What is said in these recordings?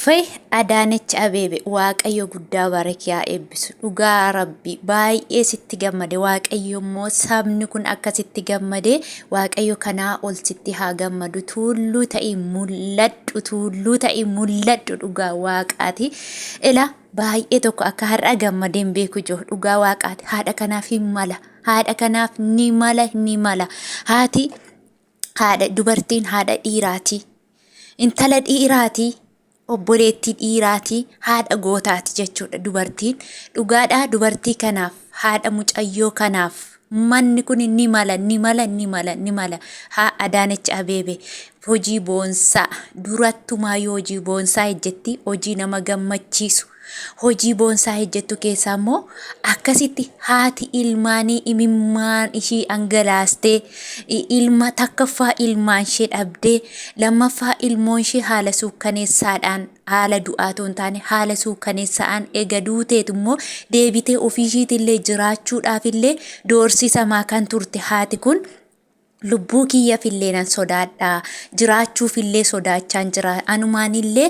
Uffe adaanech abebe waaqayyo guddaa barakiyaa eebbisu dhugaa rabbi baay'ee sitti gammade waaqayyo immoo sabni kun akka sitti gammade waaqayyo kanaa ol sitti haa gammadu tulluu ta'e mul'adhu dhugaa waaqaati ila baay'ee tokko akka har'a gammadeen beeku jiru dhugaa waaqaati haadha kanaaf ni mala haadha dubartiin haadha dhiiraati intala dhiiraati obboleettii dhiiraati haadha gootaati jechuudha dubartiin dhugaadha dubartii kanaaf haadha mucayyoo kanaaf manni kun ni mala haa adaanech abebe hojii boonsaa durattumaa yoo hojii boonsaa hojjetti hojii nama gammachiisu hojii boonsaa hojjettu keessaa immoo akkasitti haati ilmaanii imimmaan ishii angalaastee ilma takkaffaa ilmaan ishee dhabdee lammaffaa ilmoon ishee haala suukkaneessaadhaan haala du'aatoon taane haala suukkaneessaan eega duuteet immoo deebitee ofiishiitillee jiraachuudhaafillee doorsisamaa kan turte haati kun lubbuu kiyya filleenan sodaadha jiraachuufillee sodaachaan jira anumaanillee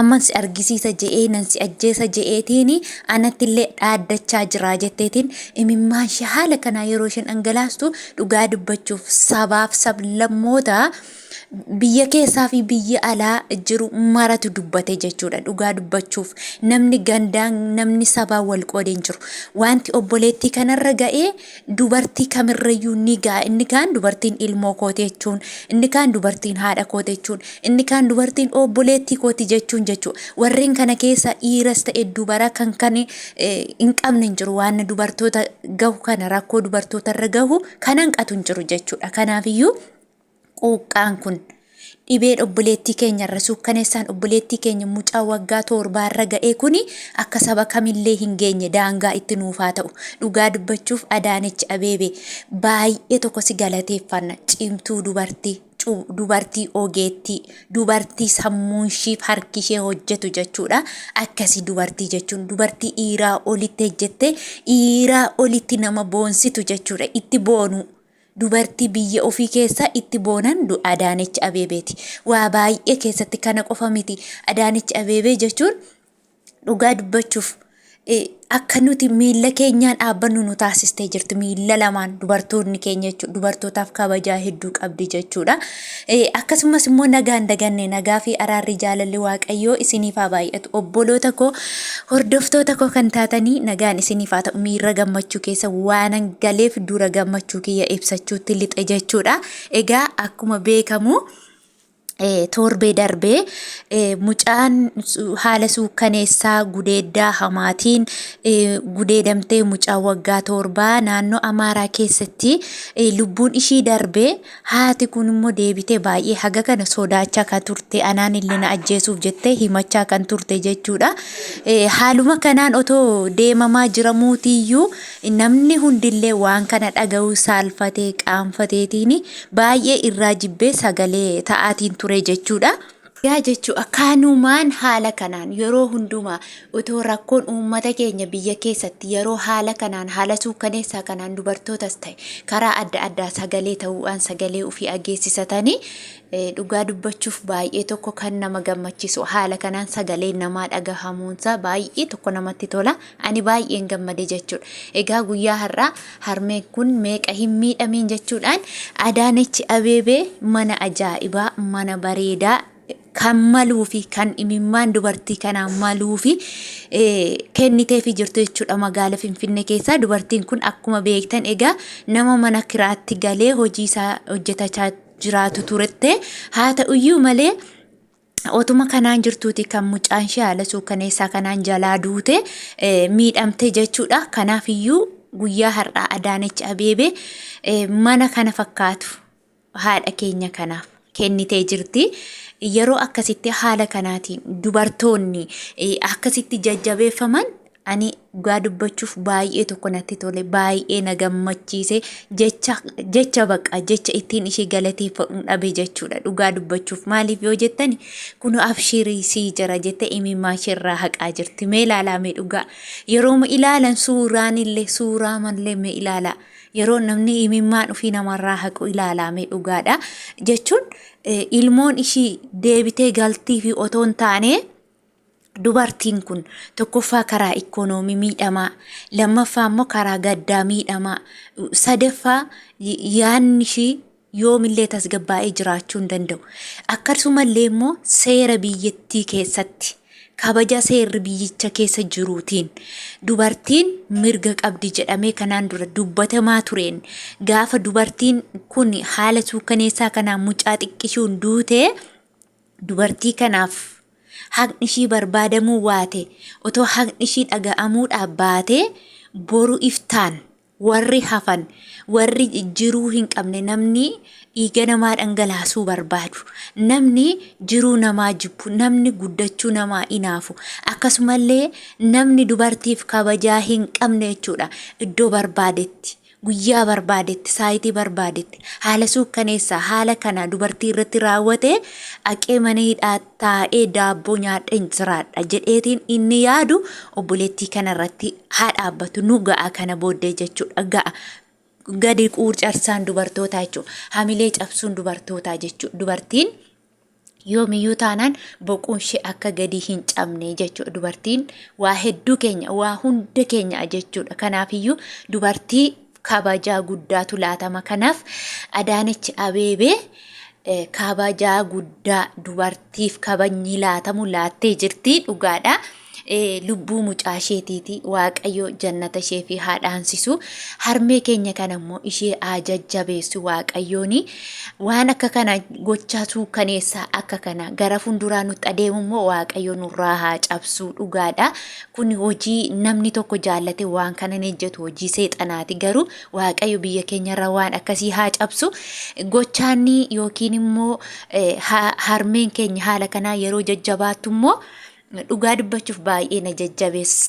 amman si argisiisa je'ee nan si ajjeesa je'eetiin anattillee dhaaddachaa jira jetteetiin imimmaan ishee haala kanaa yeroo isheen angalaastu dhugaa dubbachuuf sabaaf sablammoota biyya keessaa fi biyya alaa jiru maratu dubbate jechuudha dhugaa dubbachuuf namni gandaan namni sabaa wal qoodeen jiru wanti obboleettii kanarra ga'ee dubartii kamirrayyuu ni ga'a inni kaan dubartiin ilmoo kootee jechuun inni kaan dubartiin haadha kootee jechuun inni kaan dubartiin obboleettii kooti jechuun warreen kana keessa dhiiras ta'e dubara kan hin qabne hin jiru waan dubartoota gahu kana rakkoo dubartootarra gahu kanan qatu hin jiru jechuudha kanaafiyyuu quuqqaan kun dhibeen obboleettii keenya irra suukkaneessaan obboleettii keenya mucaa waggaa 7 irra ga'ee kuni akka saba kamillee hin geenye daangaa itti nuufaa ta'u dhugaa dubbachuuf adaanech abebe baay'ee tokko si galateeffanna cimtuu dubartii ogeettii dubartii sammuun ishiif harki ishee hojjetu jechuudha akkasi dubartii jechuun dubartii dhiiraa olitti hojjette dhiiraa olitti nama boonsitu jechuudha itti boonu dubartii biyya ofii keessa itti boonan adaanech abebeeti waa baay'ee keessatti kana qofa miti adaanech abebe jechuun dhugaa dubbachuuf akka nuti miilla keenyaan dhaabbannu nu taasistee jirti miilla lamaan dubartoonni keenya jechuudha dubartootaaf kabajaa hedduu qabdi jechuudha akkasumas immoo nagaan daganne nagaa fi araarri jaalalli waaqayyoo isiniif haa baay'atu obboloota koo hordoftoota koo kan taatanii nagaan isiniif haa ta'u miirra gammachuu keessa waanan galeef dura gammachuu kiyya ibsachuutti lixe jechuudha egaa akkuma beekamu torbee darbee mucaan haala suukkaneessaa gudeeddaa hamaatiin gudeedamtee mucaa waggaa 7 naannoo Amaaraa keessatti lubbuun ishii darbee haati kun immoo deebitee baay'ee haga kana sodaachaa kan turte anaan illee na ajjeesuuf jettee himachaa kan turte jechuudha haaluma kanaan otoo deemamaa jiramuutiyyuu namni hundillee waan kana dhaga'uu saalfatee qaanfateetiin baay'ee irraa jibbee sagalee ta'aatiin ture jechuudha yaa jechuu akkaanumaan haala kanaan yeroo hundumaa utoo rakkoon uummata keenya biyya keessatti yeroo haala kanaan haala suukkaneessaa kanaan dubartootas ta'e karaa adda addaa sagalee ta'uudhaan sagalee ofii ageessisatanii dhugaa dubbachuuf baay'ee tokko kan nama gammachiisu haala kanaan sagalee namaa dhagahamuunsa baay'ee tokko namatti tola ani baay'een gammade jechuudha egaa guyyaa har'aa harmeen kun meeqa hin miidhamiin jechuudhaan adaanech abebe mana ajaa'ibaa mana bareedaa kan maluu fi kan imimmaan dubartii kanaan maluu fi kenniteefi jirtu jechuudha magaala finfinnee keessaa dubartiin kun akkuma beektan egaa nama mana kiraatti galee hojii isaa hojjetachaa jiraatu turte haa ta'uyyuu malee otuma kanaan jirtuuti kan mucaan ishee haala suukkaneessaa kanaan jalaa duute miidhamte jechuudha kanaafiyyuu guyyaa har'aa adaanech abebe mana kana fakkaatu haadha keenya kanaaf kennitee jirti yeroo akkasitti haala kanaatiin dubartoonni akkasitti jajjabeeffaman ani dhugaa dubbachuuf baay'ee tokko natti tole baay'ee na gammachiise jecha ittiin ishee galateeffadhu dhabe jechuudha dhugaa dubbachuuf maaliif yoo jettani kun abshirii sii jira jette imimmaa isheerraa haqaa jirti mee ilaalaa mee dhugaa yeroo ilaalan suuraa mallee mee ilaalaa yeroo namni imimmaan ofii namarraa haqu ilaalame dhugaadha jechuun ilmoon ishii deebitee galtii fi otoon taane dubartiin kun tokkoffaa karaa ikoonoomii miidhamaa, lammaffaa immoo karaa gaddaa miidhamaa, sadaffaa yaanni ishii yoomillee tasgabbaa'ee jiraachuu hin danda'u. Akkasumallee immoo seera biyyattii keessatti kabaja seerri biyyicha keessa jiruutiin dubartiin mirga qabdi jedhamee kanaan dura dubbatamaa tureen gaafa dubartiin kun haala suukkaneessaa kanaan mucaa xiqqishuun duute dubartii kanaaf haqni ishii barbaadamuu waate otoo haqni ishii dhaga'amuudhaaf baate boru iftaan warri hafan warri jiruu hin qabne namni dhiiga namaa dhangalaasuu barbaadu, namni jiruu namaa jibbu, namni guddachuu namaa inaafu, akkasumallee namni dubartiif kabajaa hin qabne jechuudha. Iddoo barbaadetti, guyyaa barbaadetti, saayitii barbaadetti haala suukkaneessaa haala kana dubartii irratti raawwate aqee mana hidhaa taa'ee daabboo nyaadheen jiraadha jedheetiin inni yaadu obboleettii kanarratti haa dhaabbatu. Nu ga'a kana booddee jechuudha. Ga'a gadi quurcarsaan dubartootaa jechuudha. Hamilee cabsuun dubartootaa jechuudha. Dubartiin yoomiyyuu taanaan boquun ishee akka gadi hin cabne jechuudha. Dubartiin waa hedduu keenya, waa hunda keenya jechuudha. Kanaafiyyuu dubartii kabajaa guddaatu laatama. Kanaaf adaanech abebe kabajaa guddaa dubartiif kabajni laatamu laattee jirti. Dhugaadha. Lubbuu mucaa isheetiiti waaqayyo jannata ishee fi haadhaansisu. Harmee keenya kana immoo ishee ajajjabeessu waaqayyooni. Waan akka kana gochaa suukkaneessaa akka kana gara fuulduraa nutti adeemu immoo waaqayyo nurraa haa cabsu. Dhugaadha. Kun hojii namni tokko jaallate waan kana hojjetu hojii seexanaati. Garuu waaqayyo biyya keenyarra waan akkasii haa cabsu. Gochaanni yookiin immoo harmeen keenya haala kanaa yeroo jajjabaattu immoo dhugaa dubbachuuf baay'ee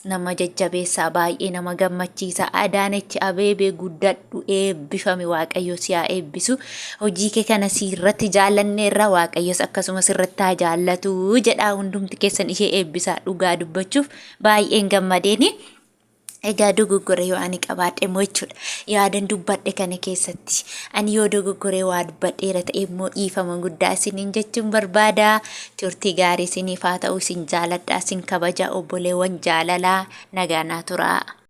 nama jajjabeessaa, baay'ee nama gammachiisa. Adaanech abebe guddadhu, eebbifame, waaqayyo si haa eebbisu. Hojii kee kana sirratti jaallanneerra, waaqayyos akkasumas irratti haa jaallatu jedhaa. Hundumti keessan ishee eebbisaa. Dhugaa dubbachuuf baay'een gammadeeni. Egaa dogoggoree yoo ani qabaadhe immoo jechuudha. Yaadan dubbadhe kana keessatti ani yoo dogoggoree waa dubbadheera ta'e immoo dhiifama guddaa isiniin jechuun barbaada. Turtii gaarii isiniif haa ta'u. Isin jaaladha, isin kabaja obboleewwan jaalalaa. Nagaa naa turaa.